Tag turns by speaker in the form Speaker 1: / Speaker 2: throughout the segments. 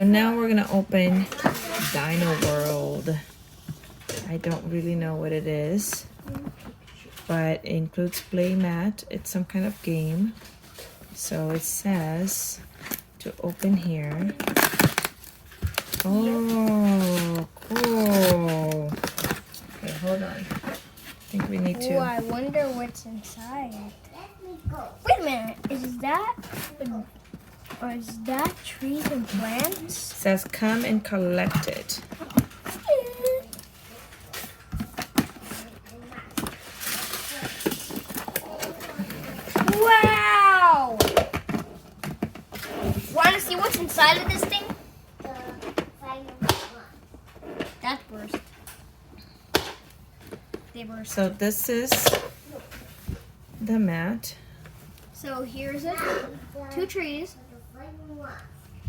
Speaker 1: And now we're gonna open Dino World. I don't really know what it is, but it includes play mat. It's some kind of game. So it says to open here. Oh, cool. Okay, hold on. I think we need to.
Speaker 2: Oh, I wonder what's inside. Wait a minute. Is that trees and plants?
Speaker 1: It says come and collect it.
Speaker 2: Wow! Want to see what's inside of this thing? That burst. They burst.
Speaker 1: So this is the mat.
Speaker 2: So here's it. 2 trees.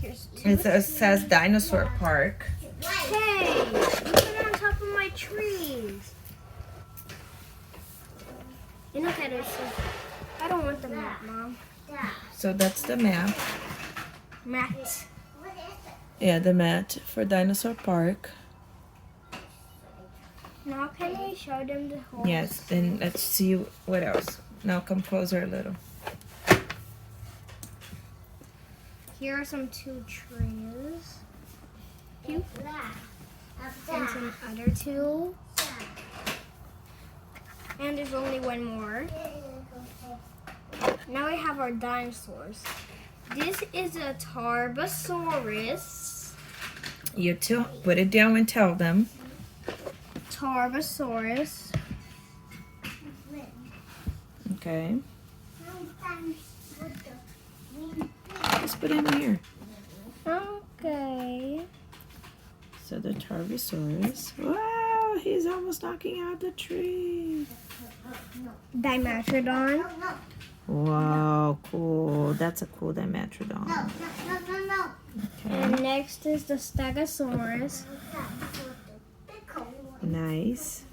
Speaker 2: Here's 2.
Speaker 1: It says Dinosaur Park.
Speaker 2: Hey, you put it on top of my trees. You look at it. I don't want the map, Mom.
Speaker 1: So that's the map.
Speaker 2: Mat.
Speaker 1: Yeah, the mat for Dinosaur Park.
Speaker 2: Now can we show them the whole?
Speaker 1: Yes, then let's see what else. Now come closer a little.
Speaker 2: Here are some 2 trees. And some other 2. And there's only one more. Now we have our dinosaurs. This is a Tarbasaurus.
Speaker 1: You put it down and tell them.
Speaker 2: Tarbasaurus.
Speaker 1: Okay. Let's put him here.
Speaker 2: Okay.
Speaker 1: So the Tarbasaurus. Wow, he's almost knocking out the tree.
Speaker 2: Dimetrodon.
Speaker 1: Wow, cool. That's a cool Dimetrodon. Okay.
Speaker 2: And next is the Stegosaurus.
Speaker 1: Nice.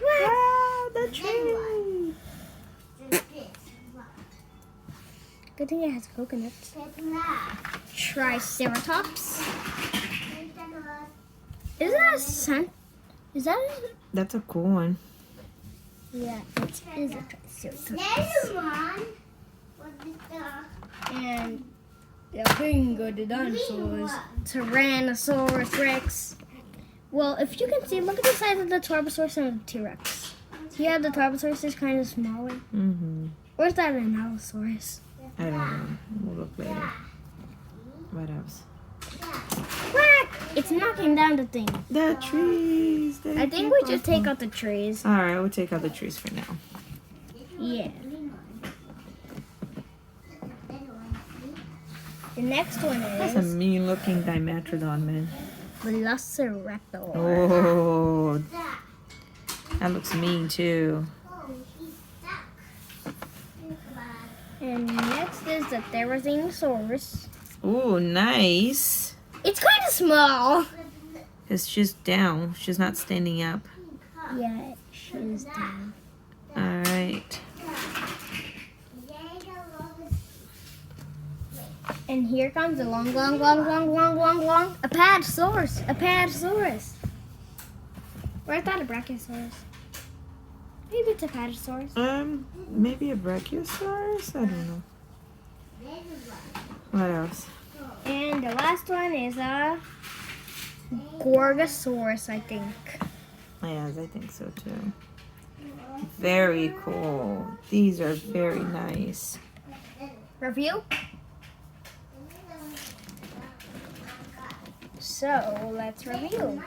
Speaker 1: Wow, the tree.
Speaker 2: Good thing it has coconuts. Triceratops. Is that a scent? Is that a...
Speaker 1: That's a cool one.
Speaker 2: Yeah, it is a Triceratops. And the king of the dinosaurs, Tyrannosaurus Rex. Well, if you can see, look at the size of the Tarbasaurus and the T-Rex. Yeah, the Tarbasaurus is kind of smaller.
Speaker 1: Mm-hmm.
Speaker 2: Or is that an Allosaurus?
Speaker 1: I don't know. We'll look later. What else?
Speaker 2: Quack! It's knocking down the thing.
Speaker 1: The trees.
Speaker 2: I think we should take out the trees.
Speaker 1: All right, we'll take out the trees for now.
Speaker 2: Yeah. The next one
Speaker 1: That's a
Speaker 2: is
Speaker 1: mean-looking Dimetrodon, man.
Speaker 2: Velociraptor.
Speaker 1: Oh, that looks mean too.
Speaker 2: And next is the Tarbasaurus.
Speaker 1: Ooh, nice.
Speaker 2: It's kind of small.
Speaker 1: It's just down. She's not standing up.
Speaker 2: Yeah, she's down.
Speaker 1: All right.
Speaker 2: And here comes the long Apatosaurus. Apatosaurus. Or I thought a Brachiosaurus. Maybe it's a Apatosaurus.
Speaker 1: Maybe a Brachiosaurus? I don't know. What else?
Speaker 2: And the last one is a Gorgosaurus, I think.
Speaker 1: Yes, I think so too. Very cool. These are very nice.
Speaker 2: Review. So let's review.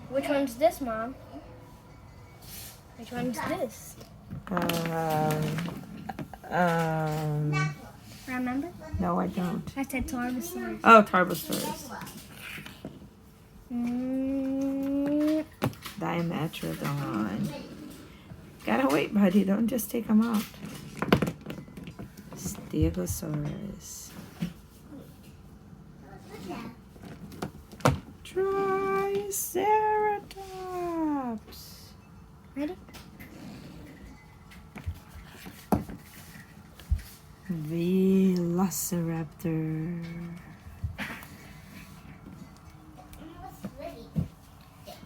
Speaker 2: Which one's this, Mom? Which one's this? Remember?
Speaker 1: No, I don't.
Speaker 2: I said Tarbasaurus.
Speaker 1: Oh, Tarbasaurus. Dimetrodon. Gotta wait, buddy. Don't just take them out. Stegosaurus. Triceratops.
Speaker 2: Ready?
Speaker 1: Velociraptor.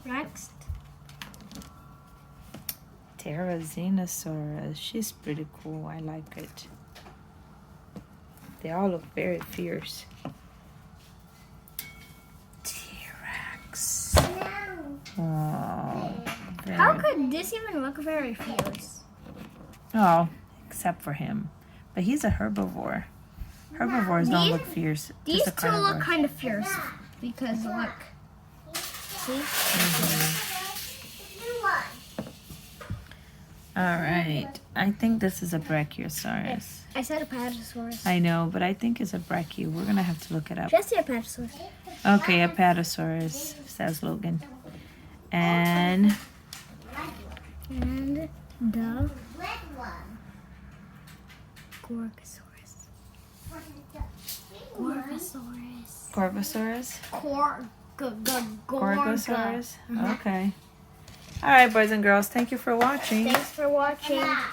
Speaker 2: Next.
Speaker 1: Tarbasaurus. She's pretty cool. I like it. They all look very fierce. T-Rex. Oh,
Speaker 2: How could this even look very fierce?
Speaker 1: Oh, except for him. But he's a herbivore. Herbivores don't look fierce.
Speaker 2: These
Speaker 1: just a
Speaker 2: two look
Speaker 1: carnivore.
Speaker 2: kind of fierce because look. See?
Speaker 1: All right. I think this is a Brachiosaurus.
Speaker 2: I said Apatosaurus.
Speaker 1: I know, but I think it's a Brachio. We're going to have to look it up.
Speaker 2: Just the Apatosaurus.
Speaker 1: Okay, Apatosaurus, says Logan. And
Speaker 2: the Gorgosaurus. Gorgosaurus.
Speaker 1: Corvosaurus?
Speaker 2: Gorgosaurus.
Speaker 1: Gorgosaurus? Okay. All right, boys and girls. Thank you for watching.
Speaker 2: Thanks for watching. Bye.